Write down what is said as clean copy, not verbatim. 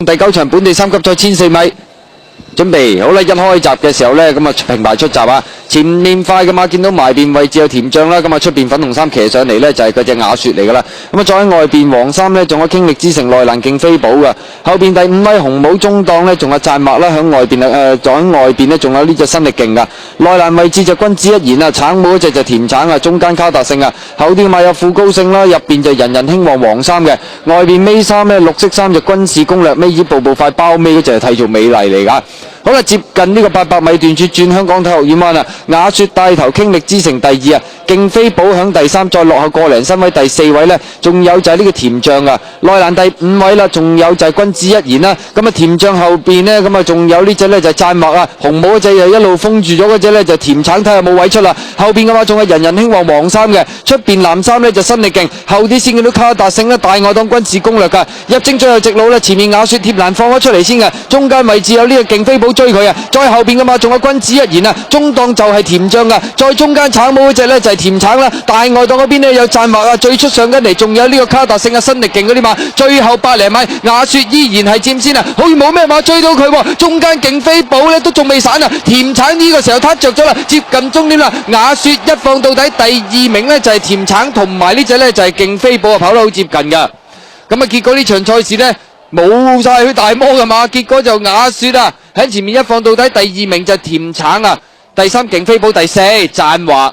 第9場本地3級賽1004米，準備好啦！一開閘嘅時候呢，咁啊平排出閘啊！前面快嘅馬見到埋邊位置有甜醬啦，咁啊出邊粉紅衫騎上嚟呢，就係嗰隻雅雪嚟噶啦。咁啊再喺外邊黃衫呢，仲有傾力之城內蘭勁飛寶噶。後邊第5位紅帽中檔呢，仲有讚墨啦，響外邊再喺外邊呢，仲有呢隻新力勁噶。內蘭位置就君子一言啊，橙帽嗰隻就甜橙啊，中間卡達勝啊，後啲馬有富高勝啦，入邊就人人興旺黃衫嘅，外邊尾衫呢，綠色衫就軍事攻略，尾二步步快包尾嗰隻係締造美麗嚟噶。好啦，接近呢個800米段處轉香港體育院灣啊，雅雪帶頭傾力之城第2啊，勁飛寶響第3，再落後個零身位第4位呢，仲有就係呢個甜醬啊，內蘭第5位啦，仲有就係君子一言啦，咁啊甜醬後邊呢，咁啊仲有呢隻呢，就係讚墨啊，紅帽嗰隻又一路封住咗嗰隻呢，就甜橙，睇下冇位出啦，後邊嘅話仲係人人興旺黃衫嘅，出邊藍衫呢，就新力勁，後啲先見到卡達勝啦，大外檔軍事攻略噶，入正最後直路啦，前面雅雪貼欄放咗出嚟先嘅，中間位置有呢個勁飛寶追佢啊，再後邊嘅嘛仲有君子一言啊，中檔就係甜醬噶，再中間橙帽嗰隻呢，就係甜橙啦，大外檔嗰邊呢，有讚墨啊，最出上緊嚟仲有呢個卡達勝啊，新力勁嗰啲馬，最後百零米雅雪依然係佔先啊，好似冇咩馬追到佢喎，中間勁飛寶呢，都仲未散啊，甜橙呢個時候撻着咗啦，接近終點啦，雅雪一放到底第2名呢，就係甜橙同埋呢隻呢，就係勁飛寶啊，跑得好接近噶，咁啊結果呢場賽事呢，冇晒佢大魔噶嘛，結果就雅雪啊喺前面一放到底第2名就係甜橙啊，第3勁飛寶，第4讚華。